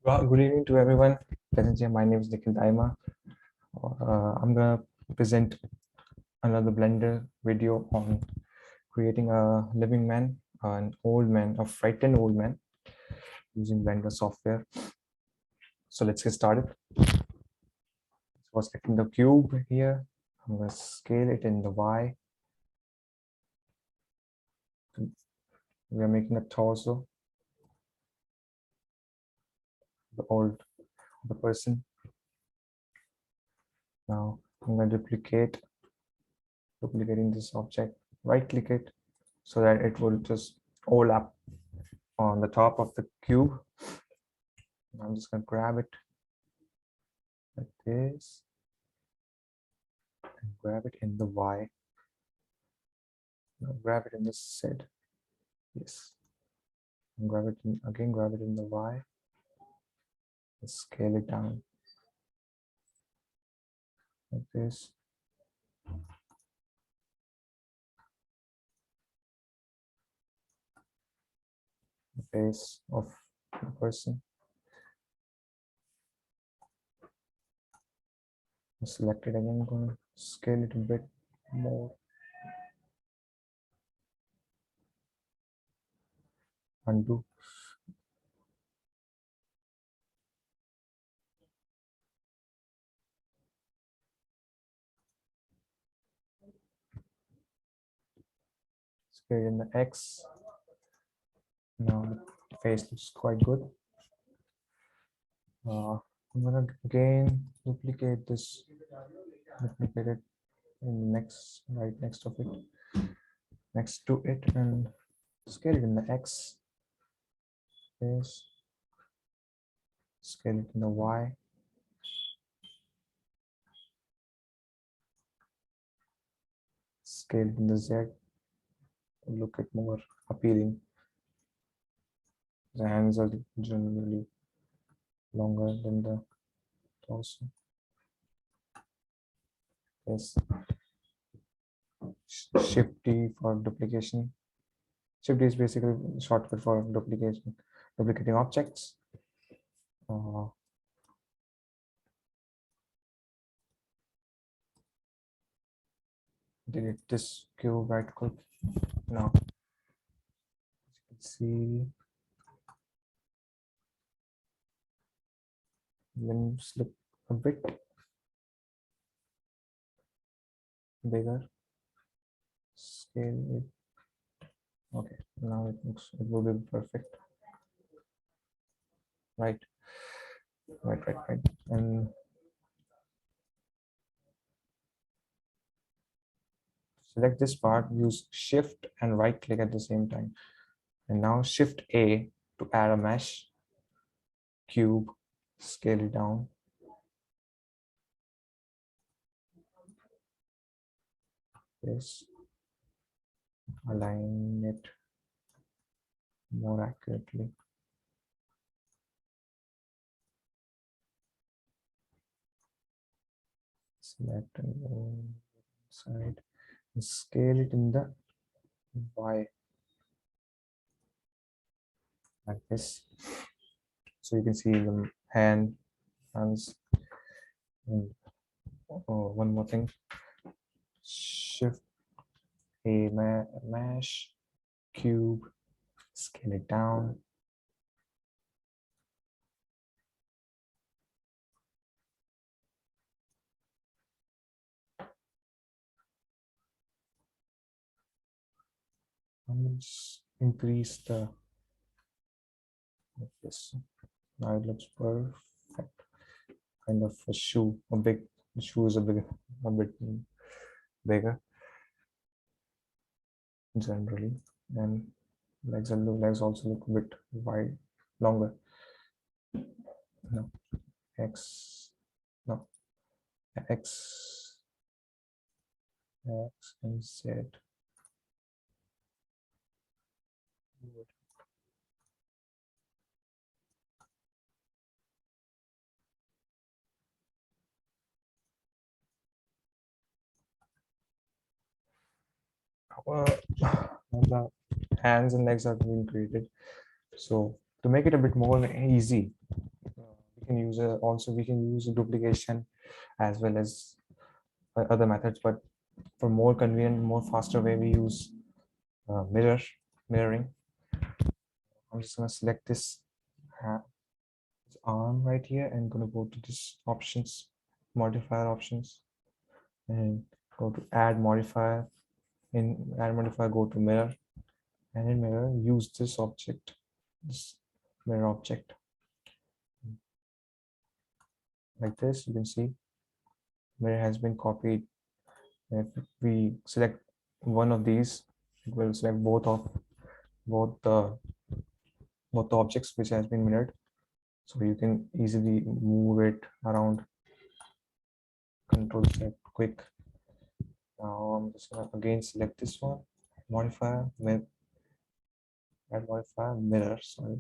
Good evening to everyone present here. My name is Nikhil Dayma. I'm gonna present another Blender video on creating a living man, an old man, a frightened old man using Blender software. So let's get started. So selecting the cube here. I'm gonna scale it in the Y. We are making a torso, the person. Now I'm gonna duplicating this object. Right click it so that it will just overlap on the top of the cube. I'm just going to grab it like this and grab it in the Y. Now grab it in the Z. Yes. And grab it in, again, grab it in the Y and scale it down like this. The face of the person. Select it again, I'm going to scale it a bit more. Undo. Scale in the X. Now the face looks quite good. I'm gonna again duplicate this, duplicate it in next, right next of it, next to it, and scale it in the X. This, scale it in the Y. Scale it in the Z. Look at more appealing. The hands are generally longer than the torso. Yes. Shift D for duplication. Shift D is basically a shortcut for duplicating objects. Delete this cube, right click. Now, as you can see, limbs look a bit bigger. Scale it. Okay, now it will be perfect. Right. And select this part, use shift and right click at the same time. And now shift A to add a mesh cube, scale it down. Yes. Align it more accurately. Select and side and scale it in the Y like this. So you can see the hands. And one more thing, shift A mesh cube, scale it down. Let's increase the like this. Now it looks perfect. Kind of a shoe, a big shoe is a bit bigger generally, and legs also look a bit wide, longer. No, X, no, X and Z. The hands and legs are being created. So to make it a bit more easy, can use also we can use duplication as well as other methods, but for more convenient, more faster way, we use mirroring. I'm just gonna select this arm right here and gonna go to this options, modifier options, and go to add modifier. In add modifier, go to mirror, and in mirror use this object, this mirror object. Like this, you can see mirror has been copied. If we select one of these, it will select both the objects which has been mirrored, so you can easily move it around. Control Z quick. Now I'm just gonna again select this one, modifier, add modifier, mirror, sorry,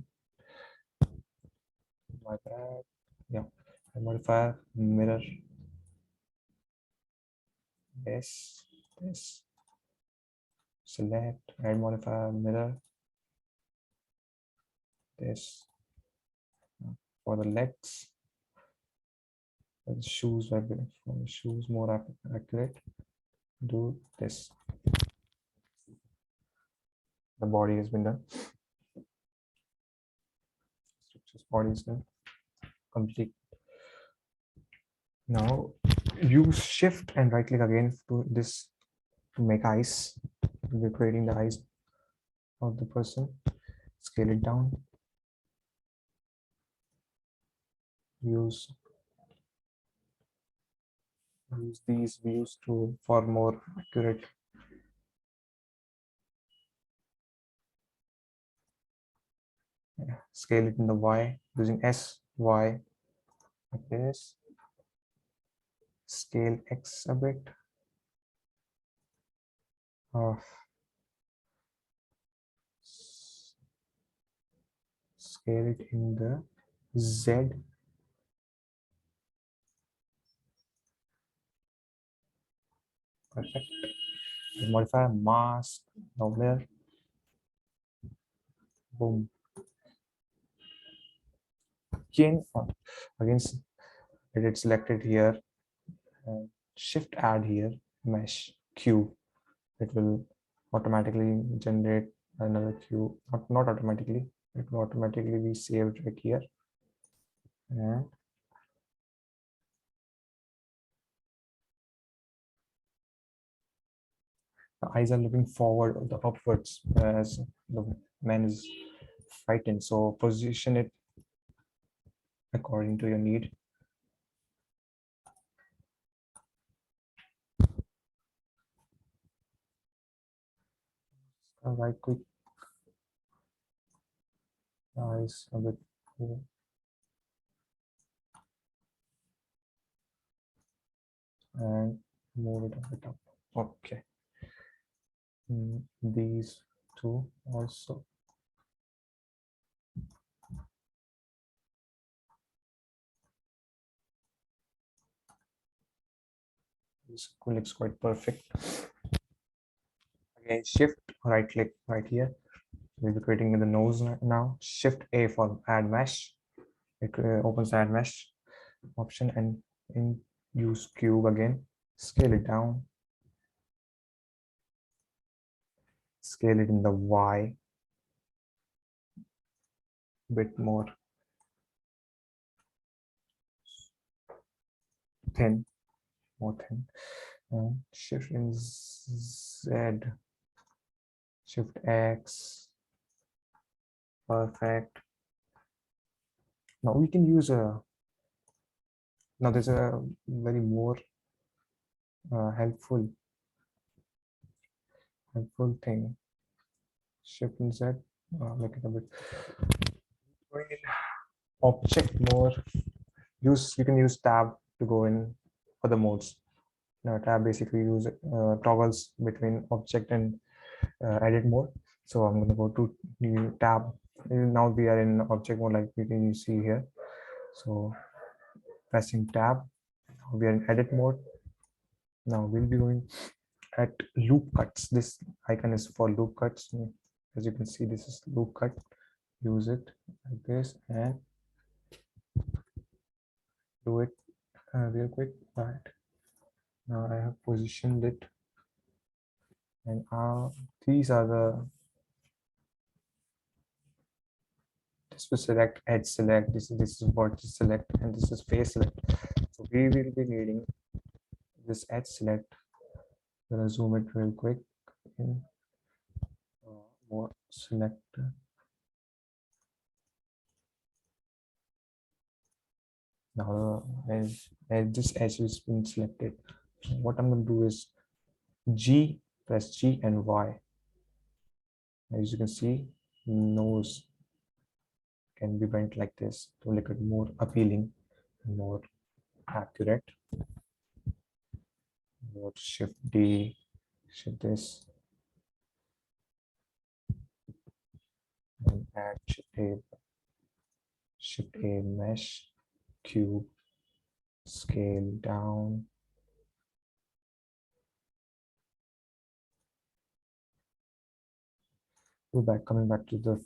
my bad, yeah, add modifier, mirror, this, select, add modifier, mirror, this. For the legs, for the shoes, for the shoes more accurate, do this. The body has been done. Structure's body is done. Complete. Now use shift and right click again to this to make eyes. We're creating the eyes of the person. Scale it down. Use these views to for more accurate. Yeah. Scale it in the Y using S, Y, like this. Scale X a bit. Scale it in the Z. Perfect. Modify mask, nowhere. Boom. Again, it selected here. Shift add here, mesh cube. It will automatically generate another cube. Not automatically. It will automatically be saved right here. And the eyes are looking forward, the upwards, as the man is frightened. So position it according to your need. Right click, eyes a bit cool. And move it a bit up. Okay. These two also. This looks quite perfect. Again, shift right click right here. We'll be creating the nose now. Shift A for add mesh. It opens the add mesh option, and in use cube again. Scale it down. Scale it in the Y. Bit more thin, more thin. And shift in Z. Shift X. Perfect. Now we can use a. Now there's a very more helpful thing. Shift and Z. Make it a bit. Object more. You can use tab to go in other modes. Tab basically use toggles between object and edit mode. So I'm going to go to new tab. Now we are in object mode, like you can see here. So pressing tab, we are in edit mode. Now we'll be going at loop cuts. This icon is for loop cuts. As you can see, this is loop cut. Use it like this, and do it real quick, but now I have positioned it, and these are the, this will select edge select, this is vertex select, and this is face select. So we will be needing this edge select. I'm gonna zoom it real quick in more select. Now this edge has been selected. So what I'm going to do is press G and Y. As you can see, nose can be bent like this to make it more appealing, more accurate. Shift D, shift this, and add shift A mesh, cube, scale down. Coming back to the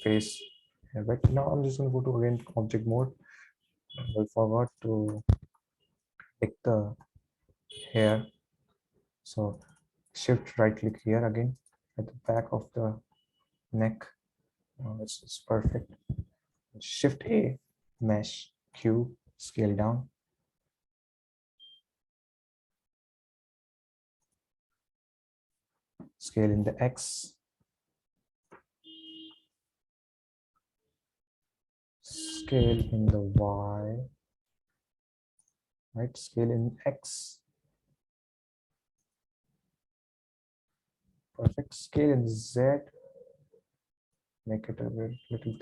face. Right now, I'm just going to go to again object mode. I forgot to pick the hair, so shift right click here again at the back of the neck. It's perfect. Shift A, mesh, cube, scale down. Scale in the X. Scale in the Y. Right, scale in X. Perfect. Scale in Z. Make it a little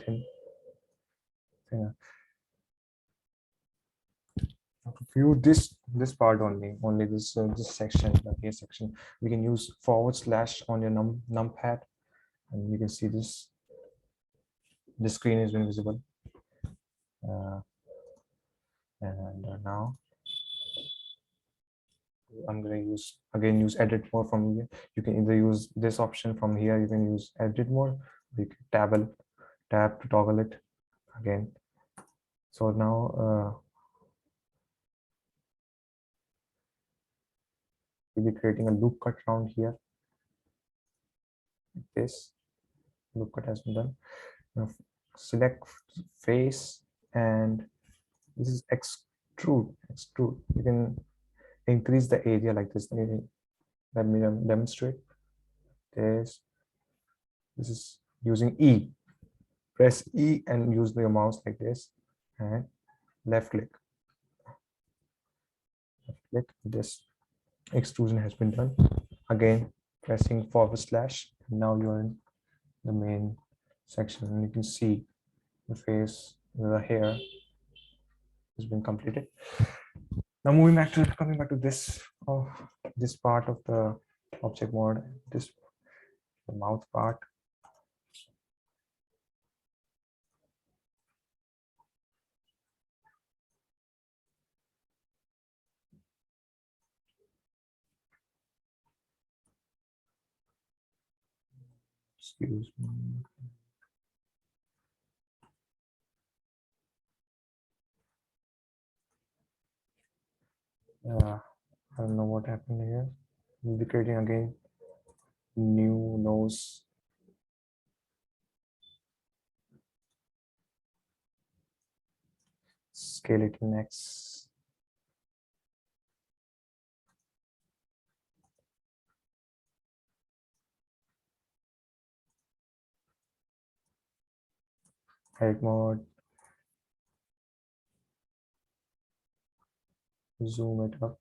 thinner. To view this part only this section, the A section, we can use / on your numpad, and you can see this screen is invisible. And now I'm going to use edit mode from here. You can either use this option from here, you can use edit mode, you can tab to toggle it again. So now we'll be creating a loop cut around here. This loop cut has been done. Now select face, and this is extrude. You can increase the area like this. Let me demonstrate this. This is using E. Press E and use your mouse like this, and left click. This extrusion has been done. Again, pressing /. Now you're in the main section, and you can see the face, the hair has been completed. Now coming back to this part of the object mode, the mouth part. Excuse me. I don't know what happened here. We'll be creating again new nose. Scale it in X. Edit mode. Zoom it up.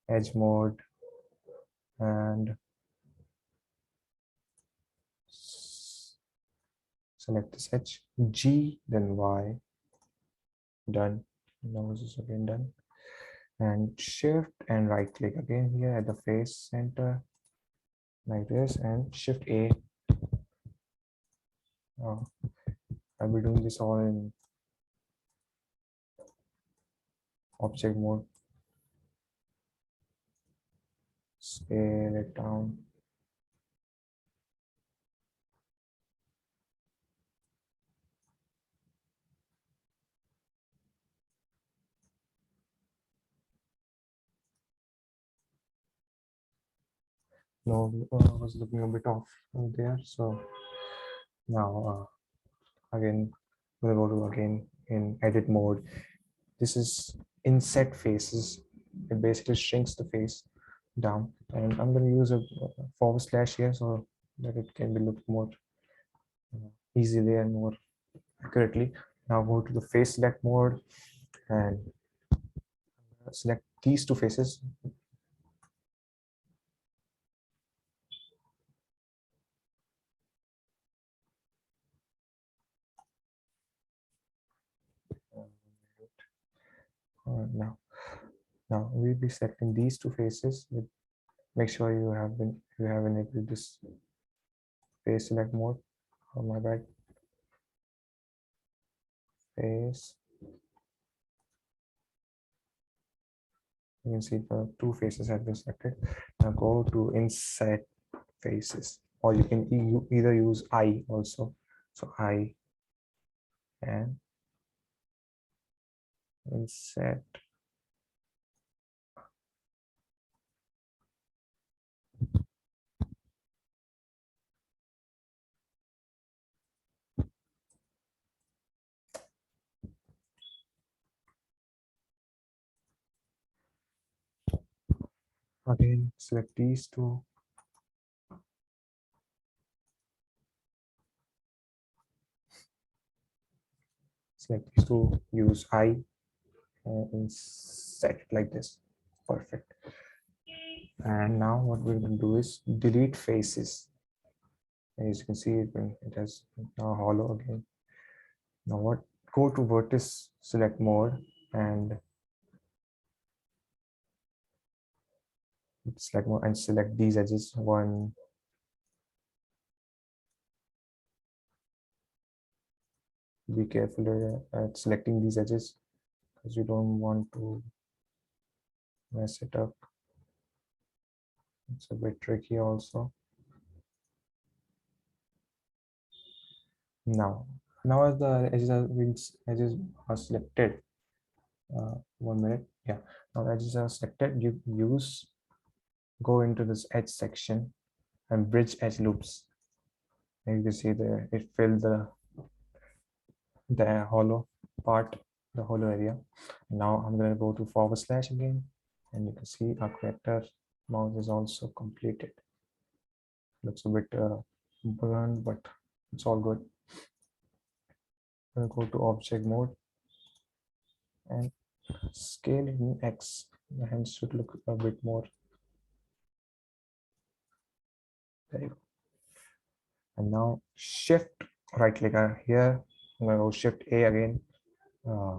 Edge mode, and select this edge. G, then Y. Done. Nose is again done. And shift and right click again here at the face center like this, and shift A. I'll be doing this all in object mode. Scale it down. No, was looking a bit off there. So now again, we'll go to again in edit mode. This is inset faces. It basically shrinks the face down, and I'm going to use a forward slash here so that it can be looked more easily and more accurately. Now go to the face select mode and select these two faces. Now we'll be selecting these two faces. Make sure you have enabled this face select mode. Oh my bad. Face. You can see the two faces have been selected. Now go to inset faces, or you can either use I also. So I and inset. Again, select these two. Select these two. Use I and set it like this. Perfect. And now what we're going to do is delete faces. As you can see, it has now hollow again. Now what? Go to vertex select mode and select these edges. One. Be careful at selecting these edges because you don't want to mess it up. It's a bit tricky also. Now as the edges are selected, 1 minute. Yeah. Now edges are selected. You go into this edge section and bridge edge loops. And you can see there it filled the hollow part, the hollow area. Now I'm going to go to forward slash again, and you can see our character mouse is also completed. Looks a bit burned, but it's all good. I'm going to go to object mode and scale in X. The hands should look a bit more. There you go. And now shift right click here. I'm going to go shift A again.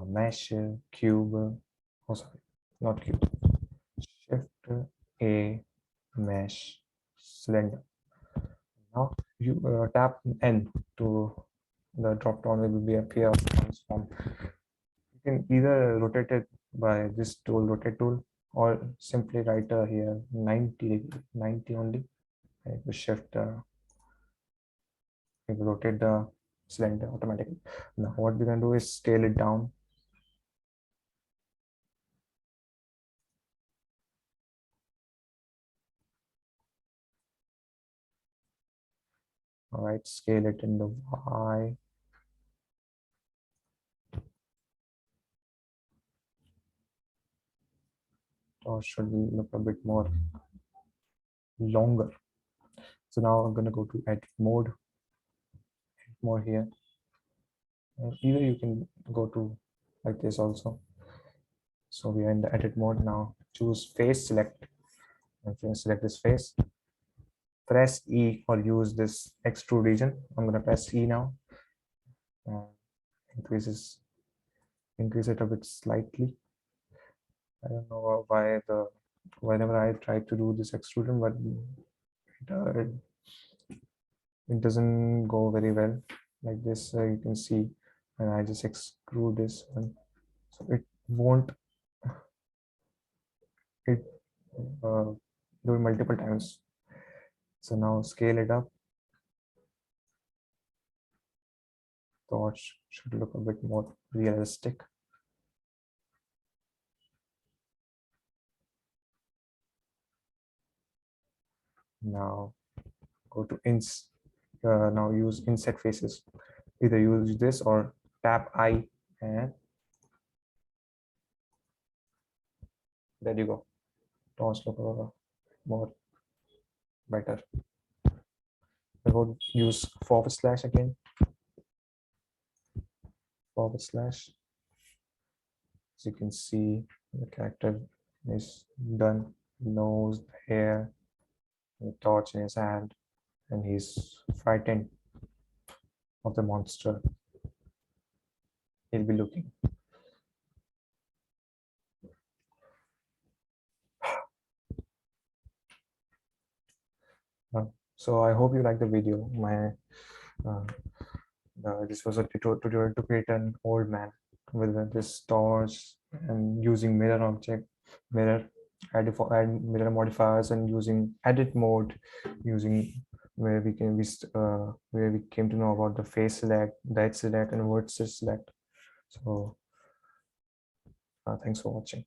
Mesh cube. Oh, sorry, not cube. Shift A mesh cylinder. Now you tap N to the drop down will be appear transform. You can either rotate it by this tool, rotate tool, or simply write here 90 only. And you shift you rotate the cylinder automatically. Now what we can do is scale it down. All right, scale it in the Y. Or should we look a bit more longer? So now I'm going to go to edit mode, more here. Either you can go to like this also. So we are in the edit mode now. Choose face select. And select this face. Press E or use this extrude region. I'm going to press E now. Increase it a bit slightly. I don't know why whenever I try to do this extrusion, but it doesn't go very well like this. You can see, and I just extrude this one, so it won't do it multiple times. So now scale it up. Thought should look a bit more realistic. Now go to ins. Now use inset faces. Either use this or tap I, and there you go. Tones look more better. I would use forward slash again. Forward slash. As you can see, the character is done. Nose, the hair, the torch in his hand, and he's frightened of the monster he'll be looking. So I hope you like the video. Uh, this was a tutorial to create an old man with this torch and using mirror object, mirror, add mirror modifiers, and using edit mode, using where we came to know about the face select, date select, and word select. So thanks for watching.